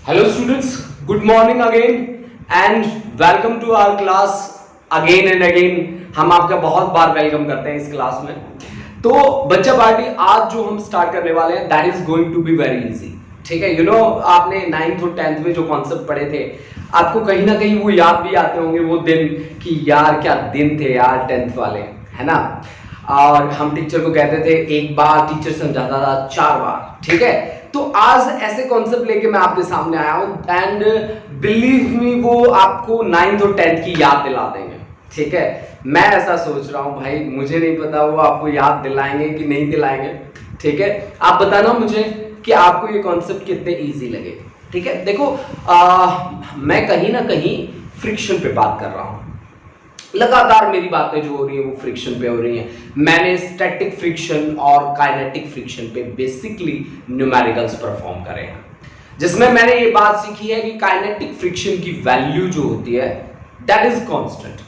Hello students, good morning again and welcome to our class again and again। हम आपका बहुत बार welcome करते हैं इस क्लास में। तो बच्चा पार्टी आज जो हम स्टार्ट करने वाले हैं that is going to be very easy. ठीक है, आपने 9th और 10th में जो कॉन्सेप्ट पढ़े थे आपको कहीं ना कहीं वो याद भी आते होंगे वो दिन कि यार क्या दिन थे यार 10th वाले, है ना। और हम टीचर को कहते थे एक बार टीचर समझाता था 4 बार। ठीक है, तो आज ऐसे कॉन्सेप्ट लेके मैं आपके सामने आया हूं एंड बिलीव मी वो आपको 9th और 10th की याद दिला देंगे। ठीक है, मैं ऐसा सोच रहा हूं भाई, मुझे नहीं पता वो आपको याद दिलाएंगे कि नहीं दिलाएंगे। ठीक है, आप बताना मुझे कि आपको ये कॉन्सेप्ट कितने इजी लगे। ठीक है, देखो मैं कहीं ना कहीं फ्रिक्शन पे बात कर रहा हूं। लगातार मेरी बातें जो हो रही है वो फ्रिक्शन पे हो रही हैं। मैंने स्टैटिक फ्रिक्शन और काइनेटिक फ्रिक्शन पे बेसिकली न्यूमेरिकल्स परफॉर्म करे हैं, जिसमें मैंने ये बात सीखी है कि काइनेटिक फ्रिक्शन की वैल्यू जो होती है दैट इज कांस्टेंट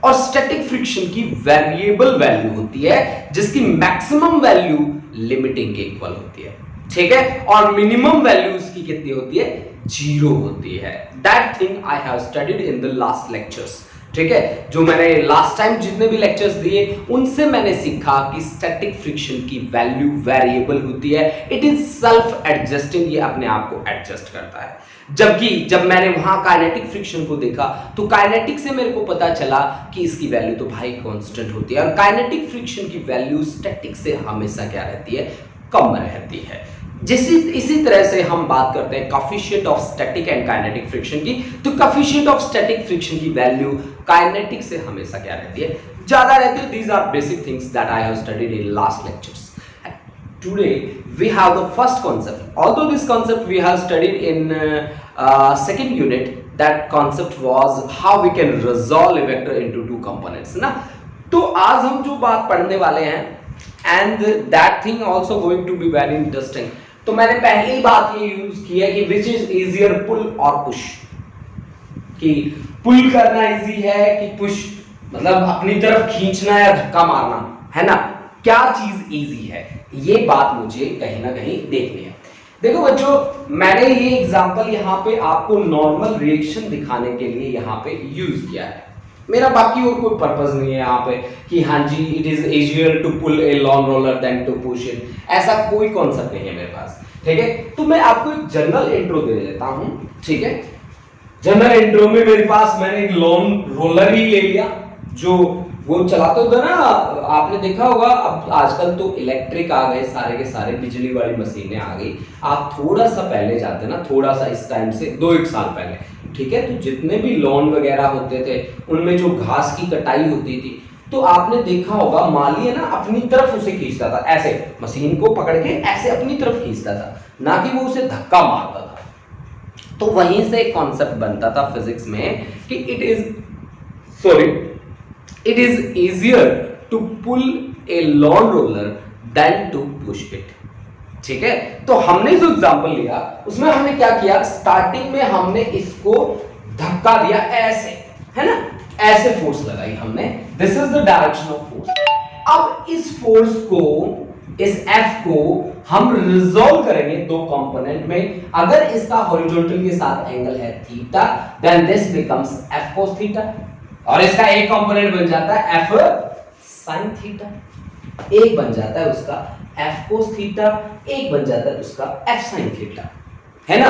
और स्टैटिक फ्रिक्शन की वेरिएबल वैल्यू होती है जिसकी मैक्सिमम वैल्यू लिमिटिंग के इक्वल होती है। ठीक है, और मिनिमम वैल्यू उसकी कितनी होती है? 0 होती है। That thing I have studied in the last lectures. ठीक है, जो मैंने लास्ट टाइम जितने भी लेक्चर्स दिए उनसे मैंने सीखा कि स्टैटिक फ्रिक्शन की वैल्यू वेरिएबल होती है। इट इज सेल्फ एडजस्टिंग, ये अपने आप को एडजस्ट करता है। जबकि जब मैंने वहां काइनेटिक फ्रिक्शन को देखा तो काइनेटिक से मेरे को पता चला कि इसकी वैल्यू तो भाई कांस्टेंट होती है और काइनेटिक फ्रिक्शन की वैल्यू स्टैटिक से हमेशा क्या रहती है? कम रहती है। इसी तरह से हम बात करते हैं coefficient of static and kinetic friction की, तो कोएफिशिएंट ऑफ स्टैटिक फ्रिक्शन की वैल्यू काइनेटिक से हमेशा क्या रहती है? ज्यादा रहती है। These are basic things that I have studied in last lectures. Today we have the first concept. Although this concept we have studied in second unit, that concept was how we can resolve a vector into two components ना। तो आज हम जो बात पढ़ने वाले हैं and that thing also going to be very interesting। तो मैंने पहली बात ये यूज की है कि which is easier pull or push, कि पुल करना इजी है कि पुश मतलब अपनी तरफ खींचना या धक्का मारना, है ना। क्या चीज इजी है ये बात मुझे कहीं ना कहीं देखनी है। देखो बच्चों, मैंने ये एग्जांपल यहाँ पे आपको नॉर्मल रिएक्शन दिखाने के लिए यहाँ पे यूज किया है। मेरा बाकी और कोई पर्पस नहीं है यहाँ पे कि हाँ जी it is easier to pull a lawn roller than to push it, ऐसा कोई कॉन्सेप्ट नहीं है मेरे पास। ठीक है, तो मैं आपको एक जनरल इंट्रो दे देता हूं। ठीक है, जनरल इंट्रो में मेरे पास मैंने एक लॉन रोलर ही ले लिया जो वो चलाते होता ना, आपने देखा होगा। अब आजकल तो इलेक्ट्रिक आ गए, सारे के सारे बिजली वाली मशीनें आ गई। आप थोड़ा सा पहले जाते ना, थोड़ा सा इस टाइम से 2-1 साल पहले, ठीक है, तो जितने भी लॉन वगैरह होते थे उनमें जो घास की कटाई होती थी तो आपने देखा होगा माली है ना अपनी तरफ उसे खींचता था, ऐसे मशीन को पकड़ के ऐसे अपनी तरफ खींचता था, ना कि वो उसे धक्का मारता था। तो वहीं से एक कॉन्सेप्ट बनता था फिजिक्स में कि it is easier to pull a lawn roller than to push it। ठीक है, तो हमने जो एग्जांपल लिया उसमें हमने क्या किया? स्टार्टिंग में हमने इसको धक्का दिया ऐसे, है ना, ऐसे फोर्स लगाई हमने। This is the direction of force. अब इस फोर्स को, इस F को हम रिजॉल्व करेंगे दो कंपोनेंट में। अगर इसका हॉरिजॉन्टल के साथ एंगल है theta, then this becomes F cos theta और इसका एक कंपोनेंट बन जाता है F sin थीटा। एक बन जाता है उसका F cos थीटा, एक बन जाता है उसका F sin थीटा, है ना।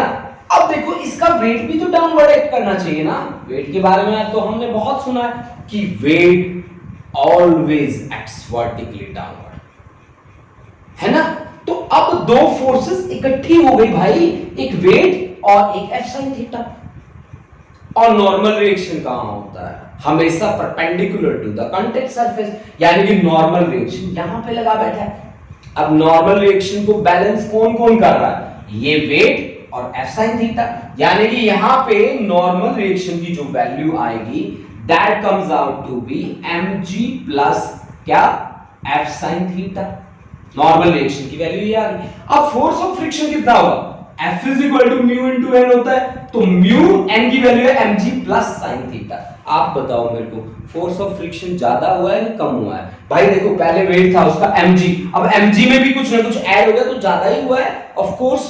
अब देखो इसका वेट भी तो डाउनवर्ड एक्ट करना चाहिए ना। वेट के बारे में तो हमने बहुत सुना है कि weight always acts vertically downward, है ना। तो अब दो फोर्सेस इकट्ठी हो गई भाई, एक वेट और एक F sin थीटा। और नॉर्मल रिएक्शन कहां होता है? हमेशा perpendicular to the contact surface, यानी कि नॉर्मल रिएक्शन यहां पे लगा बैठा है। अब नॉर्मल रिएक्शन को बैलेंस कौन कौन कर रहा है? ये वेट और F sin थीटा, यानी कि यहां पे नॉर्मल रिएक्शन की जो वैल्यू आएगी that comes out to be mg plus क्या? F sin theta. Normal reaction की वैल्यू ये आ गई। अब फोर्स ऑफ फ्रिक्शन कितना होगा? F is equal to mu into n होता है, तो म्यू n की वैल्यू है mg प्लस sin थीटा। आप बताओ मेरे को फोर्स ऑफ फ्रिक्शन ज्यादा हुआ है कि कम हुआ है? भाई देखो पहले वेट था उसका mg, अब mg में भी कुछ ना कुछ ऐड हो गया तो ज्यादा ही हुआ है ऑफ कोर्स।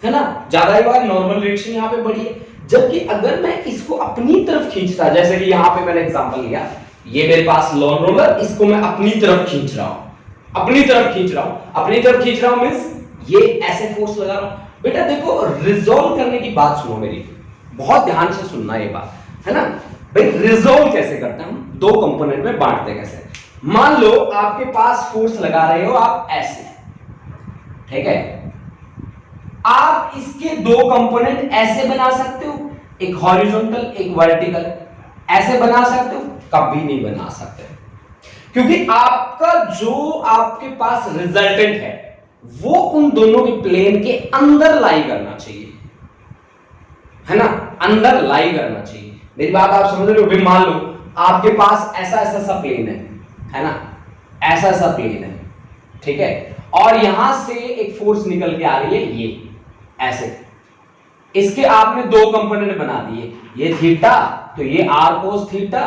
है ना, ज्यादा ही बार नॉर्मल रिएक्शन यहाँ पे बढ़ी है। जबकि अगर मैं इसको अपनी तरफ खींचता, जैसे कि यहाँ पे मैंने एग्जांपल लिया, ये मेरे पास लॉन रोलर, इसको मैं अपनी तरफ खींच रहा हूं, अपनी तरफ खींच रहा हूं, अपनी तरफ खींच रहा हूं मींस ये ऐसे फोर्स लगा रहा हूं। बेटा देखो, रिजॉल्व करने की बात सुनो मेरी, बहुत ध्यान से सुनना ये बात, है ना भाई। रिजॉल्व कैसे करते हैं हम, दो कंपोनेंट में बांटते कैसे। मान लो आपके पास फोर्स लगा रहे हो आप ऐसे, ठीक है, आप इसके दो कंपोनेंट ऐसे बना सकते हो, एक हॉरिजॉन्टल एक वर्टिकल, ऐसे बना सकते हो, कभी नहीं बना सकते, क्योंकि आपका जो आपके पास रिजल्टेंट है वो उन दोनों के प्लेन के अंदर लाई करना चाहिए, है ना, अंदर लाई करना चाहिए। मेरी बात आप समझ रहे हो भाई। मान लो आपके पास ऐसा ऐसा सा प्लेन है ना, ऐसा सा प्लेन है, ठीक है, और यहां से एक फोर्स निकल के आ रही है, ये ऐसे, इसके आपने दो कंपोनेंट बना दिए, ये थीटा, तो ये आर कोस थीटा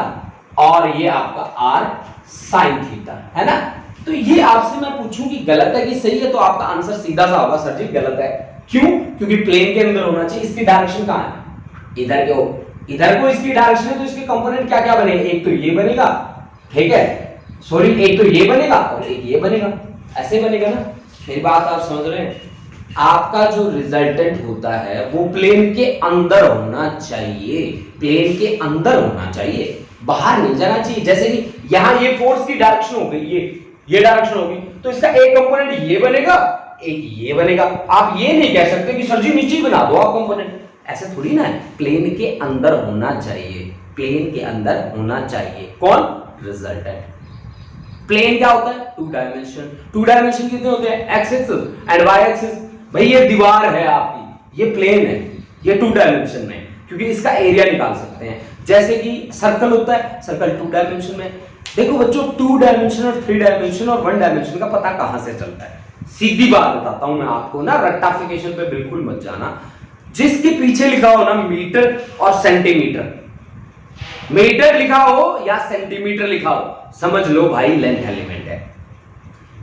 और ये आपका आर साइन थीटा, है ना। तो ये आपसे मैं पूछूं कि गलत है कि सही है, तो आपका आंसर सीधा सा होगा, सर जी गलत है। क्यों? क्योंकि प्लेन के अंदर होना चाहिए। इसकी डायरेक्शन कहां है? इधर के हो, इधर को इसकी डायरेक्शन है, तो इसके कंपोनेंट क्या क्या बनेंगे, एक तो ये बनेगा, ठीक है, सॉरी एक तो ये बनेगा और एक ये बनेगा, ऐसे बनेगा ना। मेरी बात आप समझ रहे हैं। आपका जो रिजल्टेंट होता है वो प्लेन के अंदर होना चाहिए, प्लेन के अंदर होना चाहिए, बाहर नहीं जाना चाहिए। जैसे कि यहां ये फोर्स की डायरेक्शन हो गई, ये डायरेक्शन होगी, तो इसका एक कंपोनेंट ये बनेगा, एक ये बनेगा। आप ये नहीं कह सकते कि सर जी नीचे बना दो आप कंपोनेंट, ऐसे थोड़ी ना है। प्लेन के अंदर होना चाहिए, प्लेन के अंदर होना चाहिए। कौन? रिजल्टेंट। प्लेन क्या होता है? To dimension. टू डायमेंशन कितने होते हैं? X axis and Y axis. भाई ये दीवार है आपकी, ये प्लेन है, ये टू डायमेंशन में, क्योंकि इसका एरिया निकाल सकते हैं। जैसे कि सर्कल होता है, सर्कल टू डायमेंशन में। देखो बच्चों, टू डायमेंशन और थ्री डायमेंशन और वन डायमेंशन का पता कहां से चलता है? सीधी बात बताता हूं मैं आपको ना, रट्टाफिकेशन पे बिल्कुल मत जाना। जिसके पीछे लिखा हो ना मीटर और सेंटीमीटर, मीटर लिखा हो या सेंटीमीटर लिखा हो, समझ लो भाई लेंथ एलिमेंट है।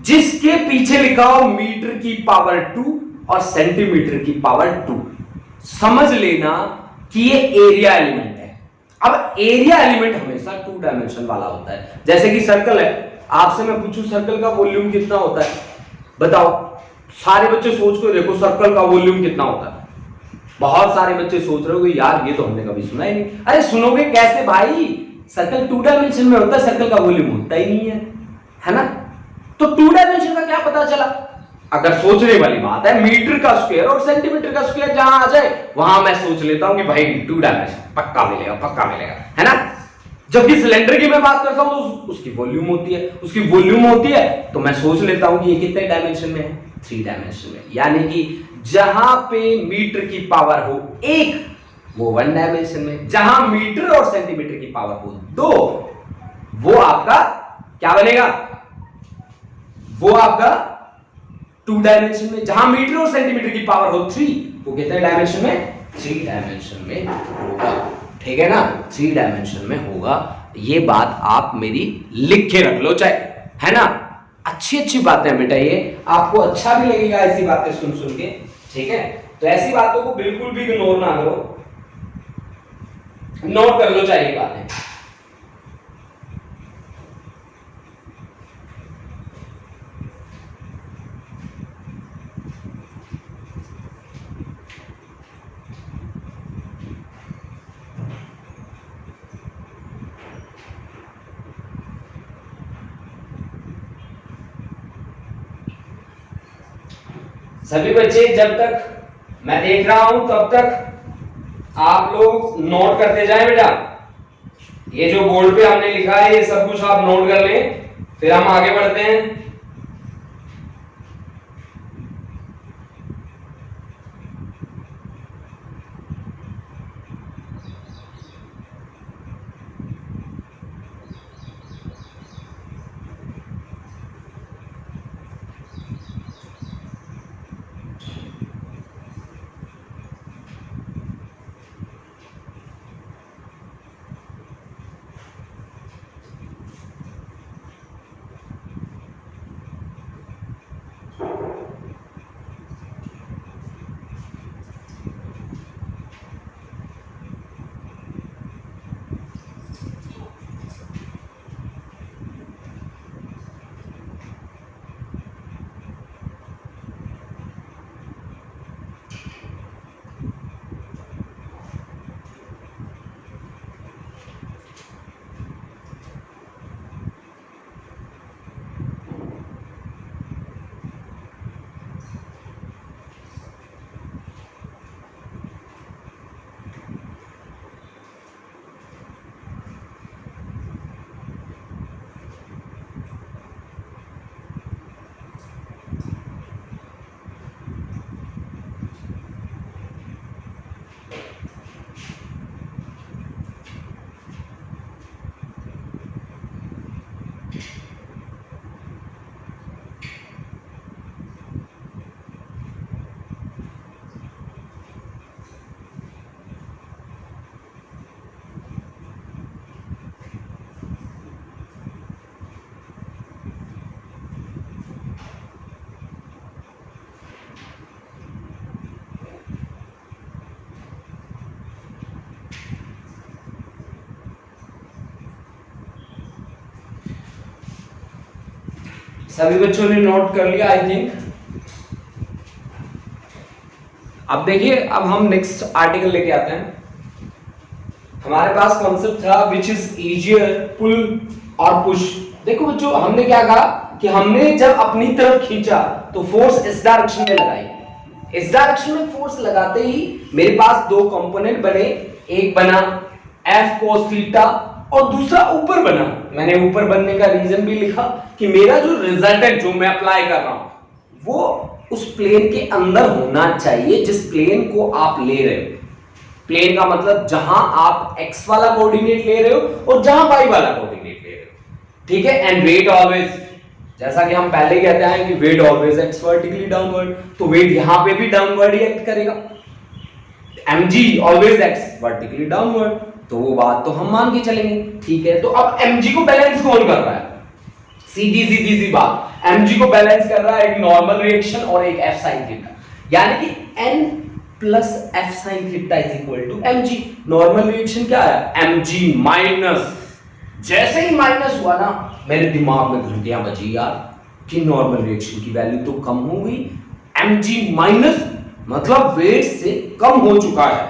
जिसके पीछे लिखा हो मीटर की पावर 2 और सेंटीमीटर की पावर 2, समझ लेना कि ये एरिया एलिमेंट है। अब एरिया एलिमेंट हमेशा टू डायमेंशन वाला होता है। जैसे कि सर्कल है, आपसे मैं पूछूं सर्कल का वॉल्यूम कितना होता है, बताओ। सारे बच्चे सोच कर देखो सर्कल का वॉल्यूम कितना होता है। बहुत सारे बच्चे सोच रहे हो यार ये तो हमने कभी सुना ही नहीं। अरे सुनोगे कैसे भाई, सर्कल टू डायमेंशन में होता है, सर्कल का वॉल्यूम होता ही नहीं है ना। तो टू डायमेंशन का क्या पता चला? अगर सोचने वाली बात है, मीटर का स्क्वायर और सेंटीमीटर का स्क्वायर जहां आ जाए वहां मैं सोच लेता हूं कि भाई टू डायमेंशन पक्का मिलेगा, पक्का मिलेगा, है ना। जबकि सिलेंडर की मैं बात करता हूं तो उसकी वॉल्यूम होती है, उसकी वॉल्यूम होती है, तो मैं सोच लेता हूं कि ये कितने डायमेंशन में है? थ्री डायमेंशन में। यानी कि जहां पे मीटर की पावर हो एक, वो वन डायमेंशन में। जहां मीटर और सेंटीमीटर की पावर हो दो, वो आपका क्या बनेगा? वो आपका टू डायमेंशन में। जहां मीटर और सेंटीमीटर की पावर हो थ्री, वो कितने डायमेंशन में? थ्री डायमेंशन में होगा, ठीक है ना, थ्री डायमेंशन में होगा। ये बात आप मेरी लिख के रख लो चाहे, है ना। अच्छी अच्छी बातें बेटा, ये आपको अच्छा भी लगेगा ऐसी बातें सुन सुन के, ठीक है। तो ऐसी बातों को बिल्कुल भी इग्नोर ना करो, नोट कर लो चाहिए बातें। सभी बच्चे जब तक मैं देख रहा हूं तब तक आप लोग नोट करते जाएं बेटा। ये जो बोर्ड पे हमने लिखा है ये सब कुछ आप नोट कर लें, फिर हम आगे बढ़ते हैं। सभी बच्चों ने नोट कर लिया आई थिंक। अब देखिए, अब हम नेक्स्ट आर्टिकल लेके आते हैं। हमारे पास कॉन्सेप्ट था विच इज इजियर, पुल और पुश। देखो बच्चों, हमने क्या कहा कि हमने जब अपनी तरफ खींचा तो फोर्स इस डायरेक्शन में लगाई। इस डायरेक्शन में फोर्स लगाते ही मेरे पास दो कंपोनेंट बने, एक बना F cos थीटा और दूसरा ऊपर बना। मैंने ऊपर बनने का रीजन भी लिखा कि मेरा जो रिजल्टेंट जो मैं अप्लाई कर रहा हूं वो उस प्लेन के अंदर होना चाहिए जिस प्लेन को आप ले रहे हो। प्लेन का मतलब जहां आप x वाला कोऑर्डिनेट ले रहे हो और जहां y वाला कोऑर्डिनेट ले रहे हो, ठीक है। एंड वेट ऑलवेज, जैसा कि हम पहले कहते हैं कि weight always act vertically downward, तो वेट यहां पे भी डाउनवर्ड ही एक्ट करेगा। mg always act vertically downward, तो वो बात तो हम मान के चलेंगे, ठीक है। तो अब mg को बैलेंस कौन कर रहा है? सीधी सीधी सी बात, mg को बैलेंस कर रहा है एक नॉर्मल रिएक्शन और एक f sin थीटा, यानी कि n plus f sin theta is equal to mg। Normal reaction क्या है? mg माइनस, जैसे ही माइनस हुआ ना मेरे दिमाग में घंटियां बजी यार कि नॉर्मल रिएक्शन की वैल्यू तो कम हो गई, mg माइनस मतलब वेट से कम हो चुका है,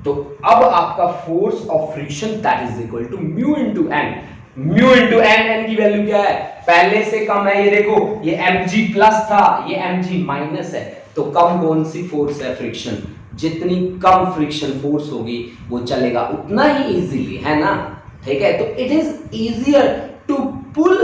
तो अब आपका force of friction that is equal to mu into n। Mu into n, n की वैल्यू क्या है? पहले से कम है, ये देखो, ये mg प्लस था, ये mg माइनस है, तो कम कौन सी फोर्स है? फ्रिक्शन। जितनी कम फ्रिक्शन फोर्स होगी वो चलेगा उतना ही इजीली, है ना, ठीक है। तो it is easier to pull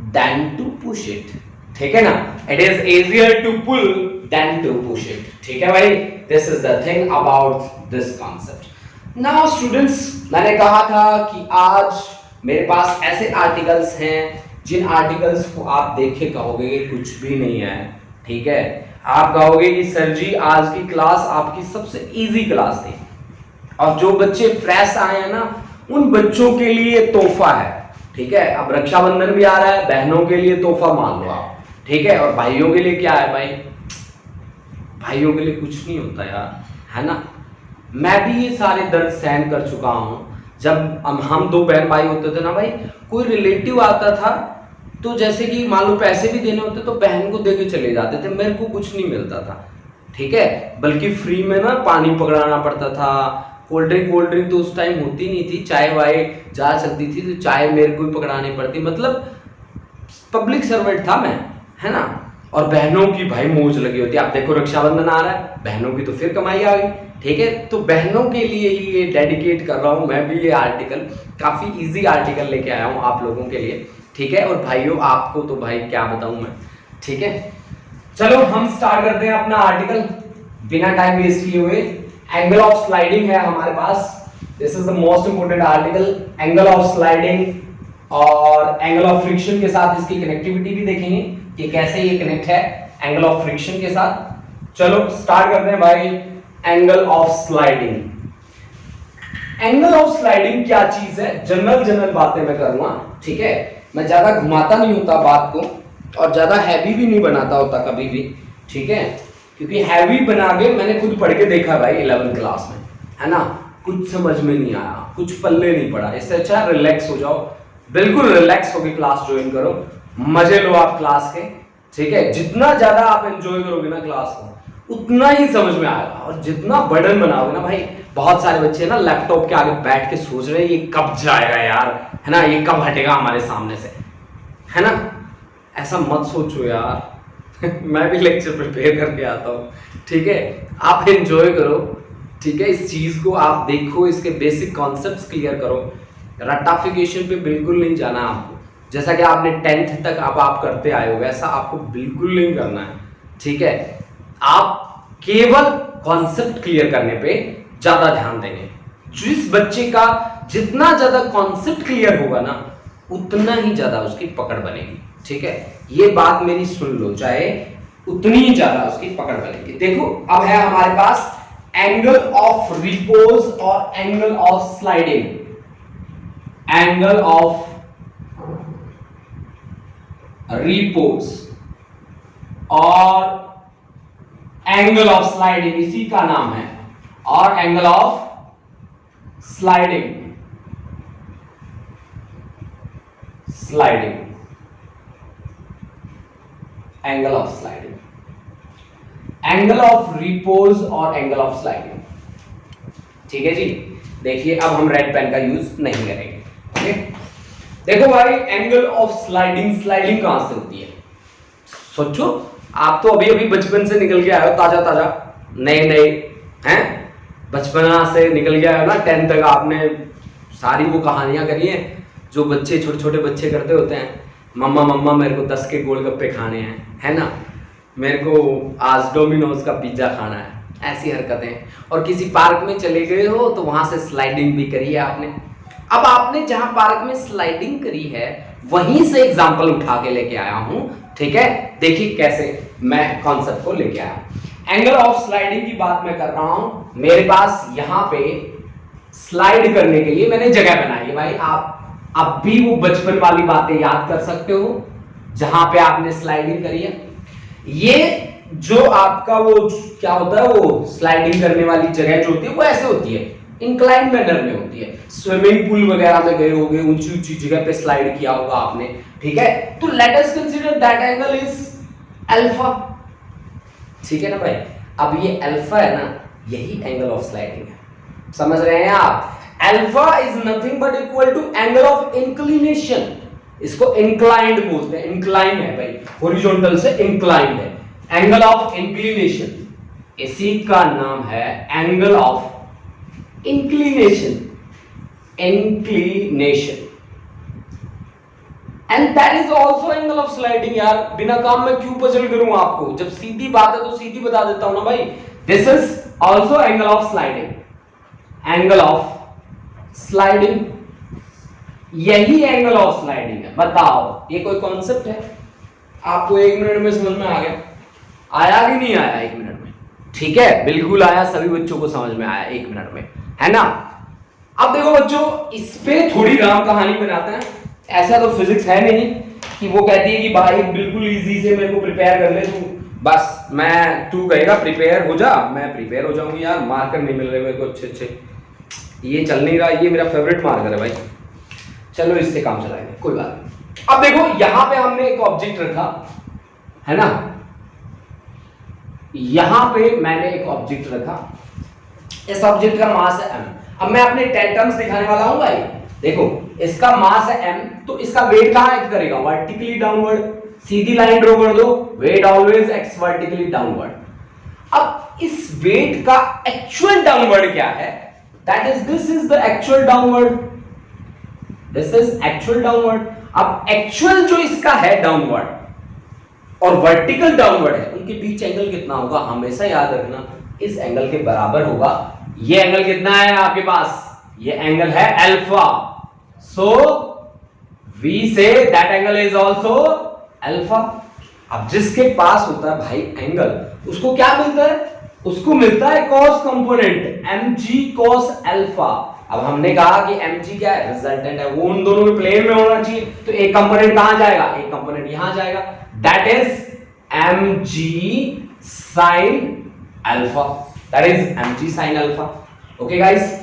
than to push it, ठीक है ना। It is easier to pull than to push it, ठीक है भाई। This is the thing about this concept. Now students, मैंने कहा था कि आज मेरे पास ऐसे आर्टिकल्स हैं जिन आर्टिकल्स को आप देख के कहोगे कि कुछ भी नहीं है, ठीक है। आप कहोगे कि सर जी आज की क्लास आपकी सबसे इजी क्लास थी, और जो बच्चे फ्रेश आए हैं ना उन बच्चों के लिए तोहफा है, ठीक है। अब रक्षाबंधन भी आ रहा है, बहनों के लिए तोहफा मान लो आप, ठीक है। और भाइयों के लिए क्या है भाई? भाइयों के लिए कुछ नहीं होता यार, है ना। मैं भी ये सारे दर्द सहन कर चुका हूं। जब हम दो बहन भाई होते थे ना भाई, कोई रिलेटिव आता था तो जैसे कि मान लो पैसे भी देने होते तो बहन को दे के चले जाते थे, मेरे को कुछ नहीं मिलता था, ठीक है। बल्कि फ्री में ना पानी पकड़ाना पड़ता था, कोल्ड ड्रिंक तो उस टाइम होती नहीं थी, चाय वाय जहाँ चलती थी तो चाय मेरे को ही पकड़ानी पड़ती, मतलब पब्लिक सर्वेंट था मैं, है ना। और बहनों की भाई मौज लगी होती है। आप देखो रक्षाबंधन आ रहा है, बहनों की तो फिर कमाई आ गई, ठीक है। तो बहनों के लिए ही ये डेडिकेट कर रहा हूँ मैं भी ये आर्टिकल, काफी इजी आर्टिकल लेके आया हूँ आप लोगों के लिए, ठीक है। और भाइयों आपको तो भाई क्या बताऊं मैं, ठीक है। चलो हम स्टार्ट करते हैं अपना आर्टिकल बिना टाइम वेस्ट किए हुए। एंगल ऑफ स्लाइडिंग है हमारे पास, this is the most important article, angle of sliding. और एंगल ऑफ फ्रिक्शन के साथ इसकी कनेक्टिविटी भी देखेंगे कि कैसे ये कनेक्ट है एंगल ऑफ फ्रिक्शन के साथ। चलो स्टार्ट करते हैं भाई, angle of sliding. Angle of sliding क्या चीज है? जनरल बातें मैं करूंगा, ठीक है। मैं ज्यादा घुमाता नहीं होता बात को और ज्यादा हैवी भी नहीं बनाता होता कभी भी, ठीक है। क्योंकि हैवी बना के मैंने खुद पढ़ के देखा भाई 11th क्लास में, है ना, कुछ समझ में नहीं आया, कुछ पल्ले नहीं पड़ा। इससे अच्छा रिलैक्स हो जाओ, बिल्कुल रिलैक्स होकर क्लास ज्वाइन करो, मजे लो आप क्लास के, ठीक है। जितना ज्यादा आप एंजॉय करोगे ना क्लास को उतना ही समझ में आएगा। और जितना बर्डन बनाओगे ना भाई, बहुत सारे बच्चे ना लैपटॉप के आगे बैठ के सोच रहे हैं ये कब जाएगा यार, है ना, ये कब हटेगा हमारे सामने से, है ना। ऐसा मत सोचो यार मैं भी लेक्चर प्रिपेयर करके आता हूँ, ठीक है। आप एंजॉय करो, ठीक है। इस चीज को आप देखो, इसके बेसिक कॉन्सेप्ट्स क्लियर करो, रट्टाफिकेशन पे बिल्कुल नहीं जाना आपको। जैसा कि आपने 10th तक आप करते आए हो वैसा आपको बिल्कुल नहीं करना है, ठीक है। आप केवल कॉन्सेप्ट क्लियर करने पे ज्यादा ध्यान देंगे। जिस बच्चे का जितना ज्यादा कॉन्सेप्ट क्लियर होगा ना उतना ही ज्यादा उसकी पकड़ बनेगी, ठीक है। ये बात मेरी सुन लो, चाहे उतनी ही ज्यादा उसकी पकड़ बनेगी। देखो अब है हमारे पास एंगल ऑफ रिपोज और angle of sliding. Angle of repose और एंगल ऑफ स्लाइडिंग इसी का नाम है, और angle of sliding angle of sliding, angle of repose और एंगल ऑफ स्लाइडिंग। ठीक है जी, देखिए अब हम रेड पेन का यूज नहीं करेंगे। ओके, देखो भाई एंगल ऑफ स्लाइडिंग, स्लाइडिंग कहां से होती है? सोचो, आप तो अभी अभी बचपन से निकल के आए हो, ताजा ताजा नए नए हैं, बचपना से निकल के आए हो ना, 10th तक आपने सारी वो कहानियां करी हैं जो बच्चे, छोटे छोटे बच्चे करते होते हैं। मम्मा मम्मा मेरे को 10 के गोलगप्पे खाने हैं, है ना, मेरे को आज डोमिनोज का पिज्जा खाना है, ऐसी हरकतें। और किसी पार्क में चले गए हो तो वहां से स्लाइडिंग भी करी है आपने। अब आपने जहां पार्क में स्लाइडिंग करी है वहीं से एग्जांपल उठा के लेके आया हूं। ठीक है, देखिए कैसे मैं कॉन्सेप्ट को लेके आया। एंगल ऑफ स्लाइडिंग की बात मैं कर रहा हूं। मेरे पास यहां पे स्लाइड करने के लिए मैंने जगह बनाई है। भाई आप अब भी वो बचपन वाली बातें याद कर सकते हो जहां पे आपने स्लाइडिंग करी है। ये जो आपका वो क्या होता है, वो स्लाइडिंग करने वाली जगह जो होती है वो ऐसे होती है, इंक्लाइन मैनर में होती है। स्विमिंग पूल वगैरह में गए होगे, ऊंची ऊंची जगह पे स्लाइड किया होगा आपने। ठीक है, तो late us consider that angle is alpha. ठीक है ना भाई, अब ये अल्फा है ना, यही एंगल ऑफ स्लाइडिंग है। समझ रहे हैं आप? Alpha is nothing but equal to angle of inclination. इसको इंक्लाइंड बोलते हैं, इंक्लाइन है भाई, हॉरिजॉन्टल से इंक्लाइंड है। एंगल ऑफ इंक्लिनेशन, इसी का नाम है angle of inclination, inclination, and that is also angle of sliding. यार बिना काम में क्यों पजल करूं आपको, जब सीधी बात है तो सीधी बता देता हूं ना भाई। This is also angle of sliding, angle of sliding, यही एंगल ऑफ स्लाइडिंग है। बताओ ये कोई कॉन्सेप्ट है? आपको 1 मिनट में समझ में आ गया? आया कि नहीं आया 1 मिनट में? ठीक है, बिल्कुल आया, सभी बच्चों को समझ में आया 1 मिनट में, है ना। अब देखो बच्चों, इस पे थोड़ी राम कहानी बनाते हैं। ऐसा तो फिजिक्स है नहीं कि वो कहती है कि भाई बिल्कुल इजी से मेरे को प्रिपेयर कर ले तू, बस मैं, तू कहेगा प्रिपेयर हो जा, मैं प्रिपेयर हो जाऊंगी। यार मार्कर नहीं मिल रहे मेरे को अच्छे अच्छे, ये चल नहीं रहा, ये मेरा फेवरेट मार्कर है भाई, चलो इससे काम चलाएंगे, कोई बात नहीं। अब देखो यहां पे हमने एक ऑब्जेक्ट रखा है ना, यहां पे मैंने एक ऑब्जेक्ट रखा, इस ऑब्जेक्ट का मास है m। अब मैं अपने टेंटम्स दिखाने वाला हूं भाई। देखो इसका मास है m, तो इसका वेट कहां एक्ट करेगा? Vertically downward. सीधी लाइन ड्रॉ कर दो, weight always acts vertically downward. अब इस वेट का एक्चुअल डाउनवर्ड क्या है? That is, this is the actual downward, this is actual downward. अब एक्चुअल जो इसका है डाउनवर्ड और वर्टिकल डाउनवर्ड है, उनके बीच एंगल कितना होगा? हमेशा याद रखना, इस एंगल के बराबर होगा। ये एंगल कितना है आपके पास? ये एंगल है alpha. So we say that angle is also alpha. अब जिसके पास होता है भाई एंगल, उसको क्या मिलता है? उसको मिलता है cos component, mg cos alpha. अब हमने कहा कि mg क्या है? रिजल्टेंट है, वो उन दोनों के प्लेन में होना चाहिए, तो एक कंपोनेंट कहां जाएगा? एक कंपोनेंट यहां जाएगा, that is mg sin alpha, that is mg sin alpha. Okay guys,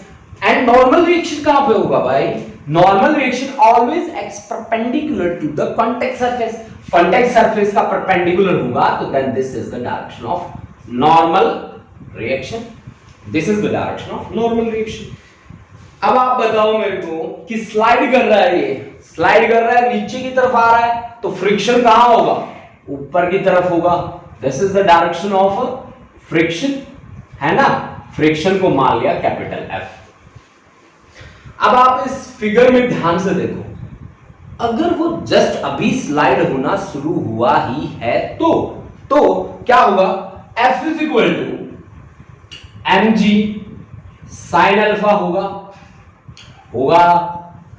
and normal reaction कहां पे होगा भाई? Normal reaction always acts perpendicular to the contact surface. Contact surface का परपेंडिकुलर होगा तो then this is the direction of normal reaction, this is the direction of normal reaction. अब आप बताओ मेरे को कि स्लाइड कर रहा है, ये स्लाइड कर रहा है, नीचे की तरफ आ रहा है, तो फ्रिक्शन कहां होगा? ऊपर की तरफ होगा। This is the direction of friction, है ना। फ्रिक्शन को मान लिया कैपिटल F। अब आप इस फिगर में ध्यान से देखो, अगर वो जस्ट अभी स्लाइड होना शुरू हुआ ही है तो क्या होगा? F is equal to mg sine alpha होगा,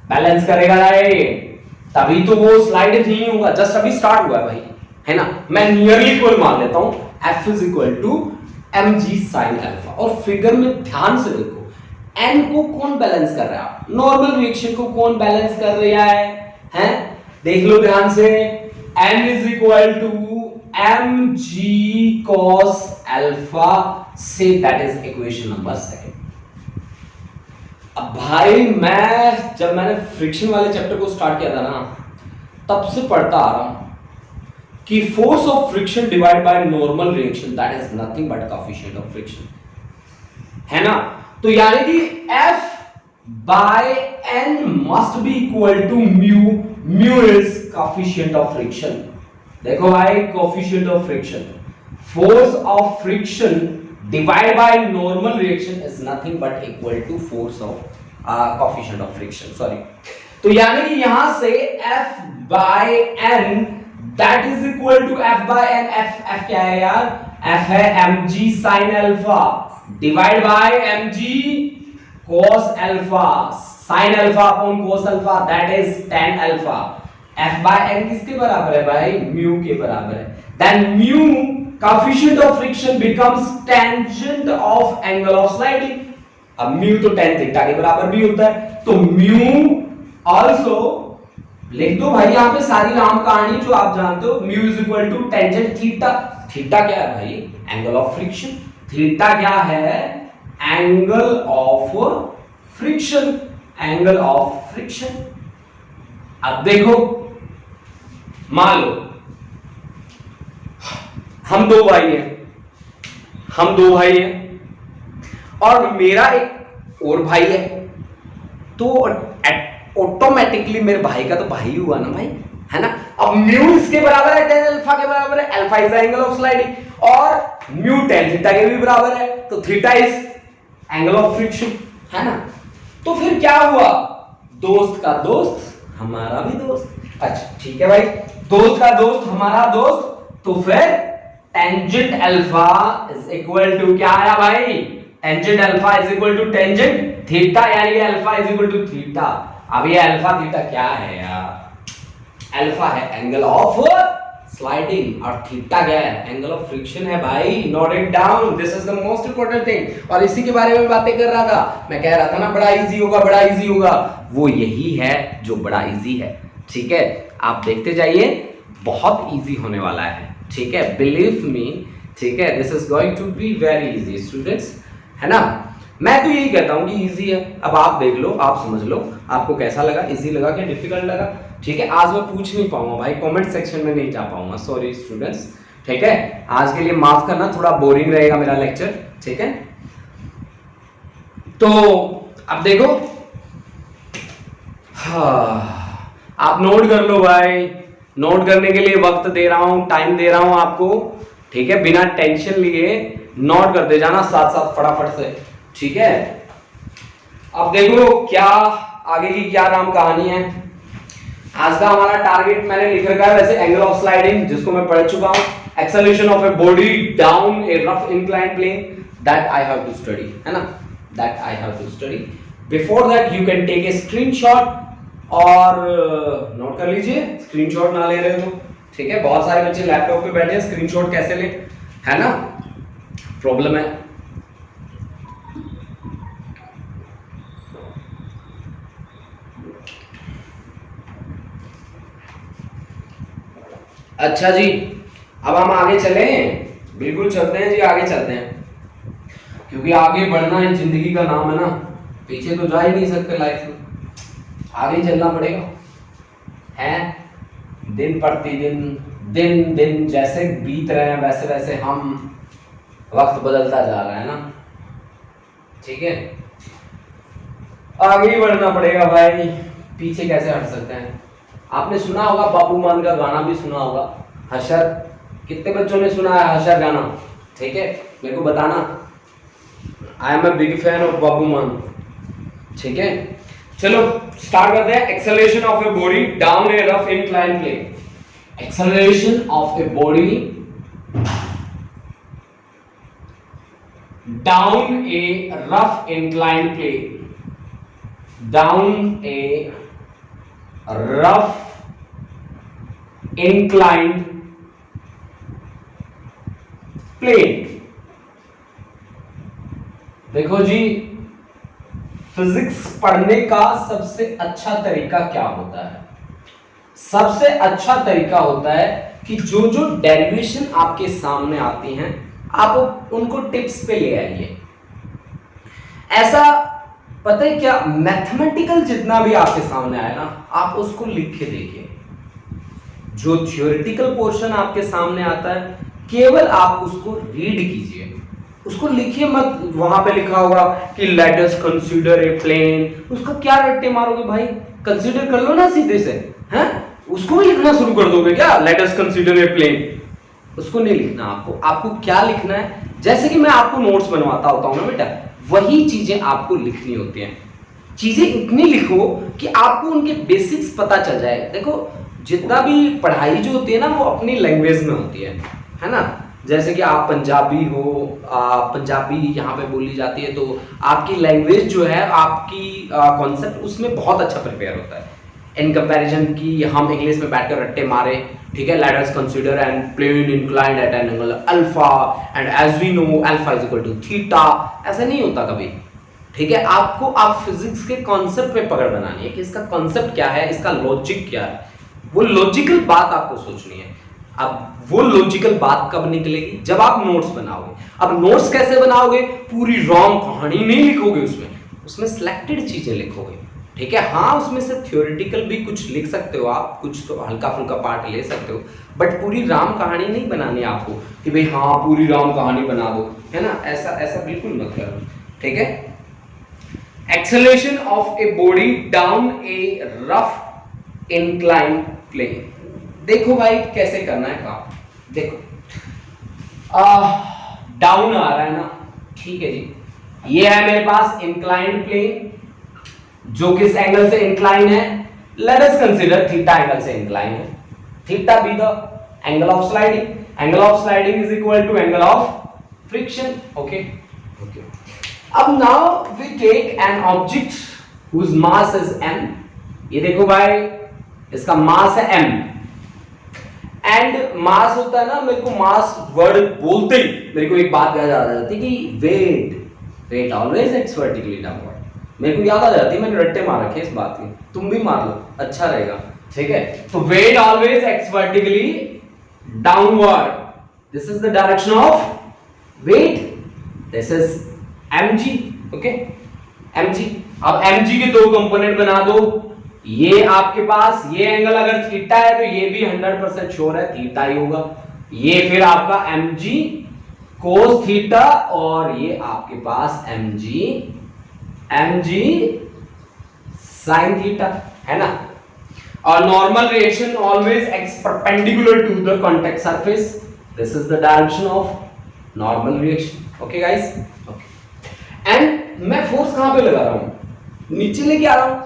बैलेंस करेगा ये, तभी तो वो स्लाइड नहीं होगा, जस्ट अभी स्टार्ट हुआ है भाई, है ना। मैं नियरली इक्वल मान लेता हूं, F is equal to mg sine alpha. और फिगर में ध्यान से देखो, n को कौन बैलेंस कर रहा है? नॉर्मल रिएक्शन को कौन बैलेंस कर रहा है? देख लो ध्यान से, n is equal to mg cos alpha से, दैट इज इक्वेशन नंबर 2। अब भाई मैंने फ्रिक्शन वाले चैप्टर को स्टार्ट किया था ना, तब से पढ़ता आ रहा हूं, कि force of friction divide by normal reaction that is nothing but coefficient of friction, है ना। तो यानी कि F by N must be equal to mu, mu is coefficient of friction. देखो भाई, coefficient of friction, force of friction divide by normal reaction is nothing but equal to force of coefficient of friction, sorry. तो यानी कि यहां से F by N that is equal to F by N, F क्या है यार, F है mg sin alpha divide by mg cos alpha sin alpha upon cos alpha that is tan alpha. F by N किसके बराबर है भाई, mu के बराबर है। Then mu coefficient of friction becomes tangent of angle of sliding. अब mu तो tan theta के बराबर भी होता है, तो म्यू आल्सो लिख दो भाई यहां पे सारी राम कहानी जो आप जानते हो, mu is equal to tangent theta. Theta क्या है भाई, एंगल ऑफ फ्रिक्शन। थीटा क्या है, angle of friction, angle of friction. अब देखो, मान लो हम दो भाई हैं और मेरा एक और भाई है, तो ऑटोमेटिकली मेरे भाई का तो भाई हुआ ना भाई, है ना। अब म्यू इसके बराबर है, tan अल्फा के बराबर है, alpha is the angle of sliding, और म्यू tan थीटा के भी बराबर है, तो theta is angle of friction, है ना। तो फिर क्या हुआ, दोस्त का दोस्त हमारा भी दोस्त। अच्छा ठीक है भाई, दोस्त का दोस्त हमारा दोस्त, तो फिर tangent alpha is equal to क्या आया भाई, tangent alpha is equal to tangent theta, यानी alpha is equal to theta. अब ये अल्फा थीटा क्या है यार, अल्फा है एंगल ऑफ स्लाइडिंग और थीटा क्या है, एंगल ऑफ फ्रिक्शन है भाई। Note it down, this is the most important thing. और इसी के बारे में बातें कर रहा था, मैं कह रहा था ना बड़ा इजी होगा, बड़ा इजी होगा, वो यही है जो बड़ा इजी है। ठीक है, आप देखते जाइए, बहुत इजी होने वाला है। ठीक है, बिलीव मी, ठीक है, this is going to be very easy students, है ना। मैं तो यही कहता हूं कि इजी है, अब आप देख लो, आप समझ लो, आपको कैसा लगा, इजी लगा कि डिफिकल्ट लगा। ठीक है, आज मैं पूछ नहीं पाऊंगा भाई, कमेंट सेक्शन में नहीं जा पाऊंगा, सॉरी स्टूडेंट्स। ठीक है, आज के लिए माफ करना, थोड़ा बोरिंग रहेगा मेरा लेक्चर। ठीक है, तो अब देखो, हाँ, आप नोट कर लो भाई, नोट करने के लिए वक्त दे रहा हूं, टाइम दे रहा हूं आपको। ठीक है, बिना टेंशन लिए नोट करते जाना साथ साथ फटाफट से। ठीक है, अब देखो क्या आगे की क्या नाम कहानी है। आज का हमारा टारगेट मैंने लिख रखा है वैसे, एंगल ऑफ स्लाइडिंग, जिसको मैं पढ़ चुका हूं, acceleration of a body down a rough inclined plane, that I have to study, है ना, that I have to study. Before that you can take a screenshot और नोट कर लीजिए, स्क्रीनशॉट ना ले रहे हो तो। ठीक है, बहुत सारे बच्चे लैपटॉप पे बैठे हैं, स्क्रीनशॉट कैसे ले, है ना, प्रॉब्लम है। अच्छा जी, अब हम आगे चले, बिल्कुल चलते हैं जी, आगे चलते हैं, क्योंकि आगे बढ़ना ही जिंदगी का नाम है ना, पीछे तो जा ही नहीं सकते लाइफ में, आगे चलना पड़ेगा, है। दिन प्रतिदिन, दिन दिन जैसे बीत रहे हैं वैसे वैसे हम, वक्त बदलता जा रहा है ना। ठीक है, आगे ही बढ़ना पड़ेगा भाई, पीछे कैसे हट सकते हैं। आपने सुना होगा बाबू मान का गाना भी सुना होगा, हशर, कितने बच्चों ने सुना है हशर गाना। ठीक है, मेरे को बताना, I am a big fan of Babbu Maan. ठीक है, चलो स्टार्ट करते हैं। Acceleration of a body down a rough incline plane, acceleration of a body down a rough incline plane, down a rough inclined plane। देखो जी, फिजिक्स पढ़ने का सबसे अच्छा तरीका क्या होता है, सबसे अच्छा तरीका होता है कि जो जो डेरिवेशन आपके सामने आती हैं आप उनको टिप्स पे ले आइए। ऐसा पता है क्या, मैथमेटिकल जितना भी आपके सामने आए ना, आप उसको लिख के देखिए, जो थियोरेटिकल पोर्शन आपके सामने आता है केवल आप उसको रीड कीजिए, उसको लिखिए मत। वहां पे लिखा होगा कि let us consider a plane, उसका क्या रट्टे मारोगे भाई, कंसीडर कर लो ना सीधे से, हैं? उसको भी लिखना शुरू कर दोगे क्या, let us consider a plane? उसको नहीं लिखना आपको। आपको क्या लिखना है, जैसे कि मैं आपको नोट्स बनवाता होता हूं ना बेटा, वही चीजें आपको लिखनी होती हैं। चीजें इतनी लिखो कि आपको उनके बेसिक्स पता चल जाए। देखो जितना भी पढ़ाई जो होती है ना वो अपनी लैंग्वेज में होती है ना। जैसे कि आप पंजाबी हो, पंजाबी यहाँ पे बोली जाती है, तो आपकी लैंग्वेज जो है, आपकी कॉन्सेप्ट उसमें बहुत अच्छा प्रिपेयर होता है इन कंपैरिजन की हम इंग्लिश में बैठकर रट्टे मारे। ठीक है, let us consider an plane inclined at an angle alpha and as we know alpha is equal to theta, ऐसा नहीं होता कभी। ठीक है, आपको आप फिजिक्स के कॉन्सेप्ट पे पकड़ बनानी है कि इसका कॉन्सेप्ट क्या है, इसका लॉजिक क्या है, वो लॉजिकल बात आपको सोचनी है। अब वो लॉजिकल बात कब निकलेगी, जब आप नोट्स बनाओगे। अब नोट्स कैसे बनाओगे, पूरी रॉन्ग कहानी नहीं लिखोगे, उसमें सिलेक्टेड चीजें लिखोगे। ठीक है, हाँ उसमें से थ्योरेटिकल भी कुछ लिख सकते हो आप, कुछ तो हल्का फुल्का पार्ट ले सकते हो, बट पूरी राम कहानी नहीं बनानी आपको कि भाई हाँ पूरी राम कहानी बना दो, है ना। ऐसा बिल्कुल मत करो। ठीक है, acceleration of a body down a rough inclined plane. देखो भाई कैसे करना है काम, देखो डाउन आ रहा है ना, ठीक है जी, ये है मेरे पास इंक्लाइंड प्लेन जो किस एंगल से इंक्लाइन है, let us consider theta angle से इंक्लाइन है। Theta be the angle of sliding, angle of sliding is equal to angle of friction. Okay, अब now we take an object whose mass is m। ये देखो भाई इसका मास है m, and mass होता है ना, मेरे को मास वर्ड बोलते ही मेरे को एक बात याद आ जाती है कि weight always acts vertically downward. मेरे को याद आ जाती है, मैंने रट्टे मार रखे इस बात की, तुम भी मार लो, अच्छा रहेगा। ठीक है, तो weight always acts vertically downward, this is the direction of weight, this is mg। Okay, mg। अब mg के दो कंपोनेंट बना दो, ये आपके पास ये एंगल अगर थीटा है तो ये भी 100% श्योर है थीटा ही होगा, ये फिर आपका mg cos थीटा, और ये आपके पास mg sin थीटा, है ना। और normal reaction always acts perpendicular to the contact surface, this is the direction of normal reaction. Okay guys, okay. And मैं फोर्स कहां पे लगा रहा हूं, नीचे लेके आ रहा हूं,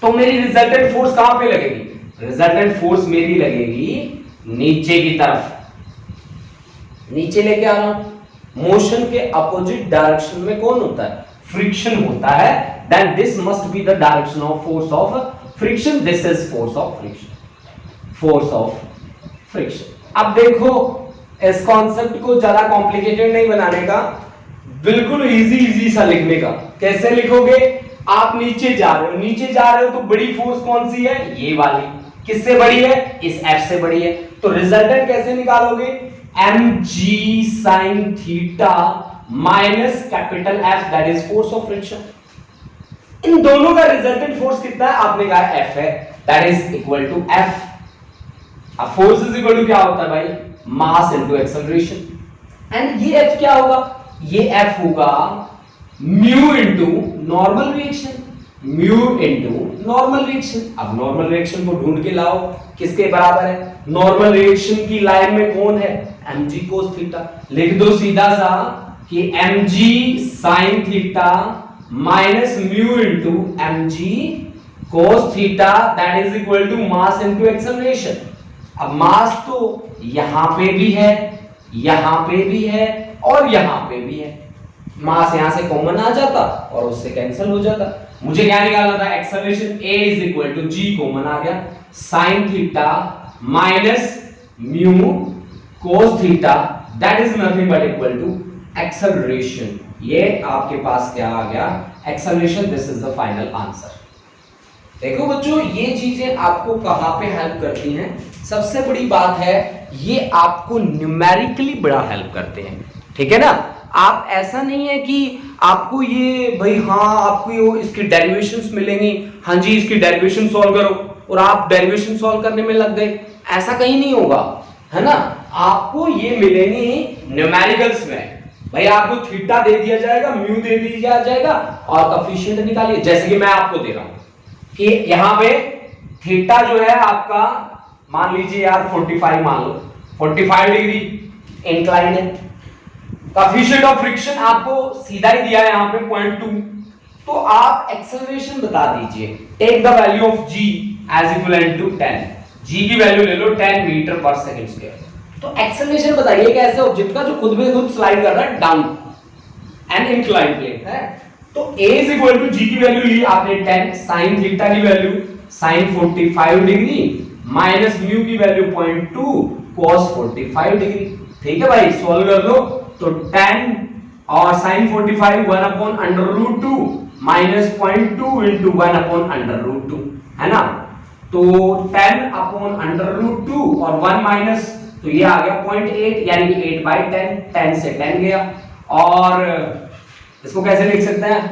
तो मेरी रिजल्टेंट फोर्स कहां पे लगेगी, रिजल्टेंट फोर्स मेरी लगेगी नीचे की तरफ, नीचे लेके आ रहा हूं। मोशन के अपोजिट डायरेक्शन में कौन होता है, फ्रिक्शन होता है, then this must be the direction of force of friction, this is force of friction, force of friction. अब देखो इस कॉन्सेप्ट को ज्यादा कॉम्प्लिकेटेड नहीं बनाने का, बिल्कुल इजी सा लिखने का। कैसे लिखोगे, आप नीचे जा रहे हो, नीचे जा रहे हो तो बड़ी फोर्स कौन सी है, ये वाली, किससे बड़ी है, इस F से बड़ी है, तो रिजल्टेंट कैसे निकालोगे, mg sin theta minus capital F, that is force of friction. इन दोनों का रिजल्टेंट फोर्स कितना है, आपने कहा F है, that is equal to F। अब फोर्स इज इक्वल टू क्या होता है भाई, मास इनटू एक्सेलरेशन, एंड ये F क्या होगा, ये F होगा mu into normal reaction, mu into normal reaction. अब नॉर्मल रिएक्शन को ढूंढ के लाओ, किसके बराबर है, नॉर्मल रिएक्शन की लाइन में कौन है, mg cos थीटा। लिख दो सीधा सा कि mg sin theta minus mu into mg cos theta, that is equal to mass into acceleration. अब मास तो यहां पे भी है, यहां पे भी है, और यहां पे भी है, मास यहां से कॉमन आ जाता और उससे कैंसिल हो जाता। मुझे क्या निकालना था, acceleration a is equal to g common आ गया, sin theta minus mu cos theta, that is nothing but equal to acceleration. ये आपके पास क्या आ गया, acceleration, this is the final answer. देखो बच्चों ये चीजें आपको कहां पे हेल्प करती हैं, सबसे बड़ी बात है ये आपको न्यूमेरिकली बड़ा हेल्प करते हैं। ठीक है ना, आप ऐसा नहीं है कि आपको ये भाई हाँ आपको ये इसकी डेरिवेशंस मिलेंगी, हाँ जी इसकी डेरिवेशन सॉल्व करो, और आप डेरिवेशन सॉल्व करने में लग गए, ऐसा कहीं नहीं होगा, है ना। आपको ये मिलेंगे न्यूमेरिकल्स में। भाई आपको थीटा दे दिया जाएगा, म्यू दे दिया जाएगा और कोएफिशिएंट निकालिए, जैसे कि मैं आपको दे रहा हूं कि यहां पे थीटा जो है आपका मान लीजिए यार 45 मान लो, 45 डिग्री इंक्लाइन है। कोएफिशिएंट ऑफ फ्रिक्शन आपको सीधा ही दिया है यहां पे 0.2, तो आप एक्सेलरेशन बता दीजिए। Take the value of g as equivalent to 10, g की वैल्यू ले लो 10 मीटर पर सेकंड स्क्वायर। तो एक्सेलरेशन बताइए कि ऐसे ऑब्जेक्ट का जो खुद में खुद स्लाइड कर रहा है डाउन एंड इंक्लाइन प्लेन है। तो a is equal to g की वैल्यू ली आपने 10, sin थीटा की value sin 45 degree minus mu की वैल्यू 0.2 cos 45 डिग्री। ठीक है भाई, सॉल्व कर लो। तो 10 और sin 45 1/√2 माइनस 0.2 इंटू 1/√2 है ना। तो 10/√2 और 1 माइनस, तो ये आ गया 0.8 यानी कि 8/10, 10 से 10 गया। और इसको कैसे लिख सकते हैं,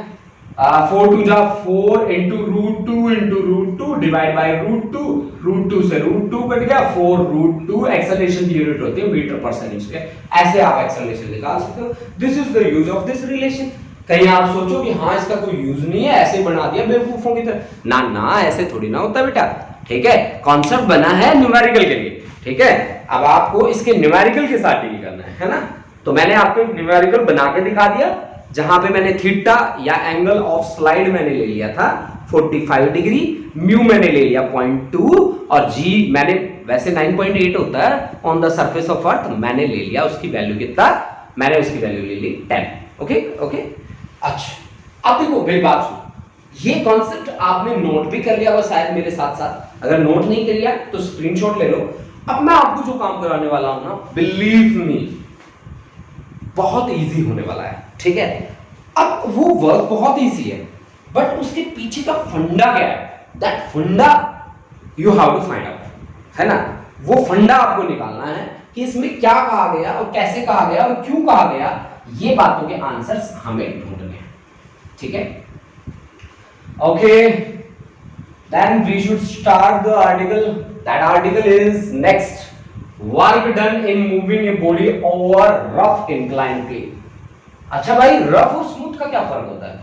4 2 जा 4 इंटू √2 डिवाइड बाय √2 से √2 कट गया, 4√2 एक्सेलरेशन की यूनिट होती है मीटर पर सेकंड स्क्वायर। ऐसे आप एक्सेलरेशन निकाल सकते हो। This is the use of this relation. कहीं आप सोचो कि हाँ इसका कोई यूज नहीं है, ऐसे बना दिया बेवकूफों की तरह, ना ना ऐसे थोड़ी ना होता बेटा। ठीक है, कॉन्सेप्ट बना है न्यूमेरिकल के लिए। ठीक है, अब आपको इसके न्यूमेरिकल के साथ डील करना है ना। तो मैंने आपको न्यूमेरिकल बना के दिखा दिया, जहां पे मैंने थीटा या एंगल ऑफ स्लाइड मैंने ले लिया था 45 डिग्री, म्यू मैंने ले लिया 0.2 और जी मैंने वैसे 9.8 होता है on the surface of earth, मैंने ले लिया उसकी वैल्यू कितना, मैंने उसकी वैल्यू ले ली 10। ओके ओके, अच्छा अब देखो मेरी बात सुनो, ये कॉन्सेप्ट आपने नोट भी कर लिया होगा शायद मेरे साथ साथ। अगर नोट नहीं कर लिया तो स्क्रीनशॉट ले लो। अब मैं आपको जो काम कराने वाला हूं ना, बिलीव मी बहुत इजी होने वाला है। ठीक है, अब वो वर्क बहुत इजी है, बट उसके पीछे का फंडा क्या है, दैट फंडा you have to find out, है ना। वो फंडा आपको निकालना है कि इसमें क्या कहा गया और कैसे कहा गया और क्यों कहा गया, ये बातों के आंसर्स हमें ढूंढने हैं। ठीक है, okay, then we should start the article. That article is next, work done in moving a body over rough incline plane. अच्छा भाई, रफ और स्मूथ का क्या फर्क होता है?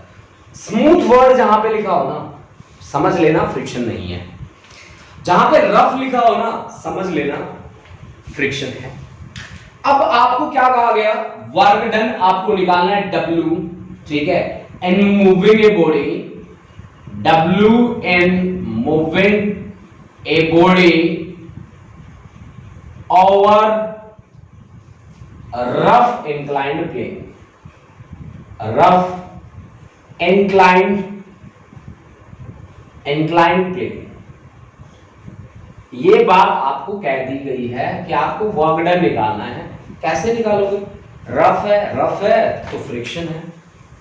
स्मूथ वर्ड जहां पे लिखा हो ना, समझ लेना फ्रिक्शन नहीं है। जहां पे रफ लिखा हो ना, समझ लेना फ्रिक्शन है। अब आपको क्या कहा गया, वर्क डन आपको निकालना है W। ठीक है, in moving a body, W in moving a body over rough inclined plane, rough inclined plane. ये बात आपको कह दी गई है कि आपको वर्क डन निकालना है। कैसे निकालोगे, रफ है तो फ्रिक्शन है।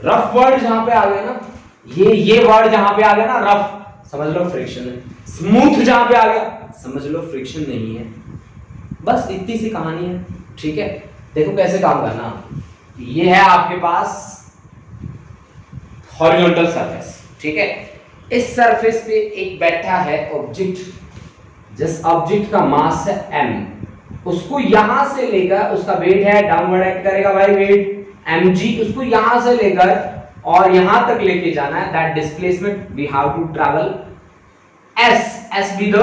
रफ वर्ड जहां पे आ गया ना, ये वर्ड जहां पे आ गया ना रफ, समझ लो फ्रिक्शन है। स्मूथ जहां पे आ गया, समझ लो फ्रिक्शन नहीं है। बस इतनी सी कहानी है। ठीक है, देखो कैसे काम करना। ये है आपके पास हॉरिजॉन्टल सरफेस। ठीक है, इस सरफेस पे एक बैठा है ऑब्जेक्ट, जिस ऑब्जेक्ट का मास है m, उसको यहां से लेकर, उसका वेट है डाउनवर्ड एक्ट करेगा भाई वेट mg, उसको यहां से लेकर और यहां तक लेके जाना है। That displacement we have to travel s be the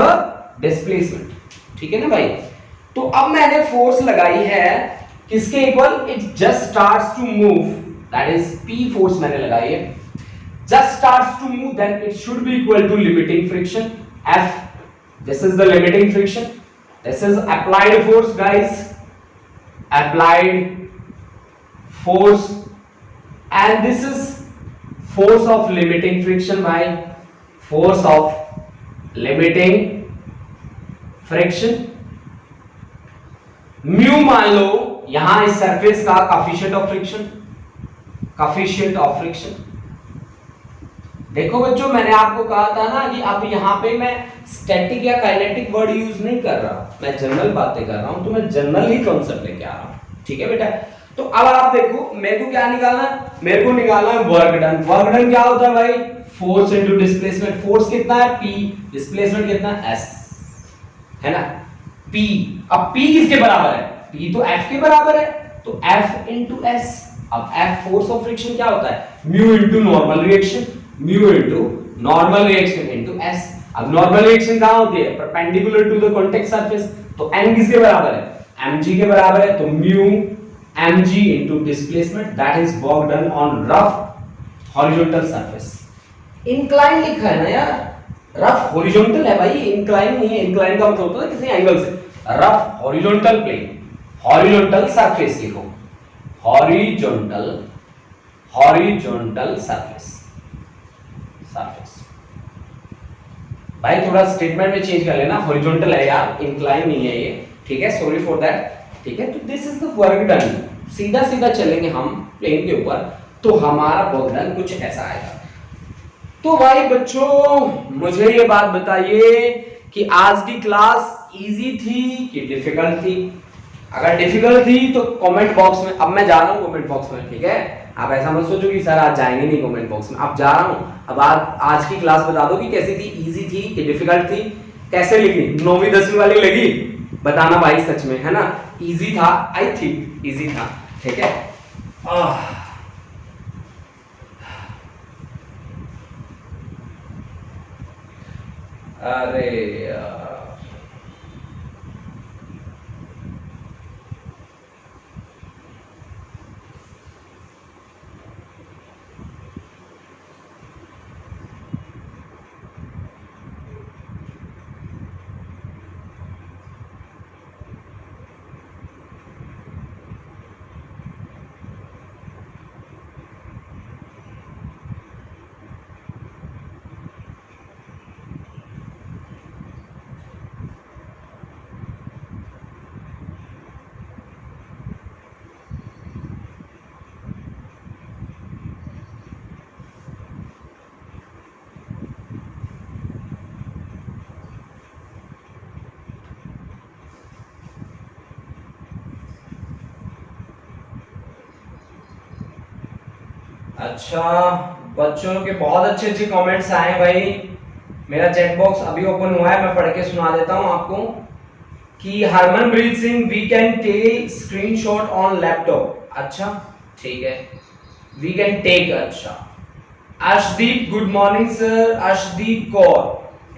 displacement. ठीक है ना भाई। तो अब मैंने फोर्स लगाई है किसके इक्वल, it just starts to move, that is p force मैंने लगाई है। just starts to move, then it should be equal to limiting friction F. This is the limiting friction. This is applied force guys, applied force, and this is force of limiting friction by force of limiting friction. Mu मान लो यहां इस surface का coefficient of friction, coefficient of friction. देखो बच्चों, मैंने आपको कहा था ना कि अब यहाँ पे मैं स्टैटिक या काइनेटिक वर्ड यूज नहीं कर रहा, मैं जनरल बातें कर रहा हूं, तो मैं जनरल ही कॉन्सेप्ट लेके आ रहा हूं। ठीक है बेटा, तो अब आप देखो मेरे को क्या निकालना है, मेरे को निकालना है वर्क डन। वर्क डन क्या होता है भाई, फोर्स इनटू डिस्प्लेसमेंट। फोर्स कितना है P, डिस्प्लेसमेंट कितना है S, है ना। P। अब P किसके बराबर है? P तो F के बराबर है, तो F into S। अब F फोर्स ऑफ फ्रिक्शन क्या होता है? Mu into normal reaction, mu into normal reaction into S। अब नॉर्मल रिएक्शन कहां होती है? Perpendicular to the contact surface, तो n किसके बराबर है? mg के बराबर है, तो mu mg into displacement that is work done on rough horizontal surface. Incline लिखा है ना यार, रफ हॉरिजॉन्टल है भाई, इंक्लाइन नहीं है। इंक्लाइन का मतलब होता है किसी एंगल से। Rough horizontal plane, horizontal surface लिखो, हॉरिजॉन्टल, हॉरिजॉन्टल सरफेस, सरफेस। भाई थोड़ा स्टेटमेंट में चेंज कर लेना, हॉरिजॉन्टल है यार, इंक्लाइन नहीं है ये, ठीक है, सॉरी फॉर दैट, ठीक है। तो this is the work done. सीधा सीधा चलेंगे हम प्लेन के ऊपर, तो हमारा वर्क डन कुछ ऐसा आएगा। तो भाई बच्चों मुझे ये बात बताइए कि आज की क्लास इजी थी कि डिफिकल्ट थी? अगर डिफिकल्ट थी तो कमेंट बॉक्स में, अब मैं जा रहा हूँ कमेंट बॉक्स में, ठीक है। आप ऐसा मत सोचो कि सर आज जाएंगे नहीं कमेंट बॉक्स में, अब जा रहा हूँ। अब आज की क्लास बता दो कि कैसी थी, इजी थी कि डिफिकल्ट थी, कैसे लिखी, 9वीं 10वीं वाली लगी? बताना भाई सच में, है ना। इजी था, आई थिंक इजी था, ठीक है। अरे यार अच्छा, बच्चों के बहुत अच्छे अच्छे कमेंट्स आए भाई। मेरा चैट बॉक्स अभी ओपन हुआ है, मैं पढ़ के सुना देता हूं आपको कि Harmanpreet Singh we can take screenshot on laptop. अच्छा ठीक है, वी कैन टेक। अच्छा Arshdeep good morning sir, Arshdeep Kaur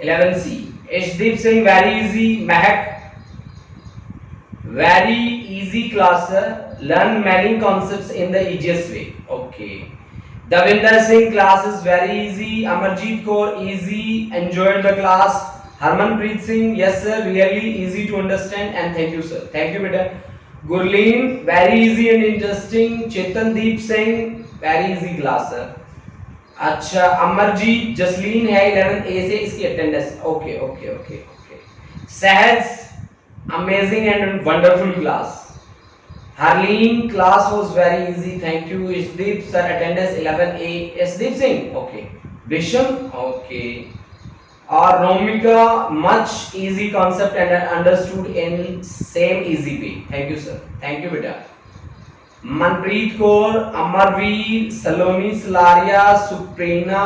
11C। Arshdeep Singh very easy. Mahak very easy class sir, learn many concepts in the easiest way। okay, Davinder Singh class is very easy। Amarjeet Kaur easy, enjoyed the class। Harmanpreet Singh yes sir, really easy to understand and thank you sir, thank you beta। Gurleen very easy and interesting। Chetandeep Singh very easy class sir। अच्छा अमरजीत जसलीन है 11A से, इसकी attendance okay okay okay okay. सहज amazing and wonderful class। Harleen class was very easy, thank you। Ishdeep sir attendance 11A। Ishdeep Singh okay। Bisham okay। और Romika much easy concept and understood in same easy way, thank you sir, thank you beta। Manpreet Kaur, Amarveer, Saloni Salaria, Suprina,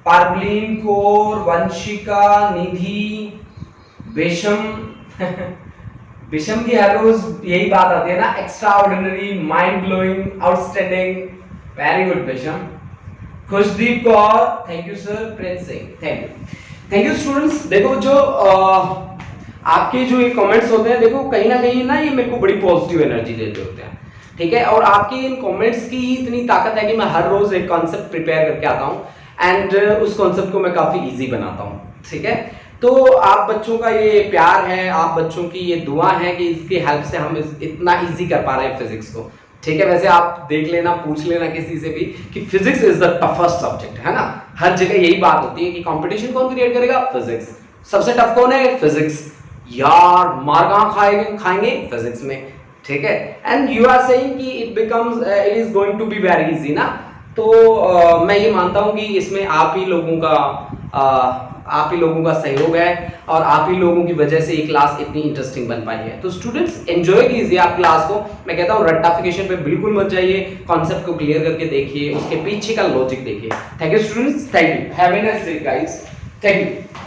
Parbleen Kaur, Vanshika, Nidhi, Besham Visham की हर रोज यही बात आती है ना, extraordinary, mind blowing, outstanding, very good Visham. Khushdeep Kaur thank you sir. Prince Singh thank you, thank you students. देखो जो आपके जो ये कमेंट्स होते हैं, देखो कहीं ना कहीं ना ये मेरे को बड़ी पॉजिटिव एनर्जी देते होते हैं, ठीक है। और आपके इन कमेंट्स की इतनी ताकत है कि मैं हर रोज एक कॉन्सेप्ट प्रिपेयर करके आता हूँ एंड उस कॉन्सेप्ट को मैं काफी इजी बनाता हूँ, ठीक है। तो आप बच्चों का ये प्यार है, आप बच्चों की ये दुआ है कि इसकी हेल्प से हम इतना इजी कर पा रहे हैं फिजिक्स को, ठीक है। वैसे आप देख लेना, पूछ लेना किसी से भी कि physics is the toughest subject, है ना। हर जगह यही बात होती है कि कंपटीशन कौन क्रिएट करेगा? फिजिक्स। सबसे टफ कौन है? फिजिक्स। यार मार कहां खाएंगे? फिजिक्स में, ठीक है। एंड यू आर सेइंग कि it becomes it is going to be very easy ना। तो मैं ये मानता हूं कि इसमें आप ही लोगों का सहयोग है और आप ही लोगों की वजह से ये क्लास इतनी इंटरेस्टिंग बन पाई है। तो स्टूडेंट्स एंजॉय कीजिए आप क्लास को। मैं कहता हूँ रट्टाफिकेशन पे बिल्कुल मत जाइए, कॉन्सेप्ट को क्लियर करके देखिए, उसके पीछे का लॉजिक देखिए। Thank you students, thank you, have a nice day guys, thank you.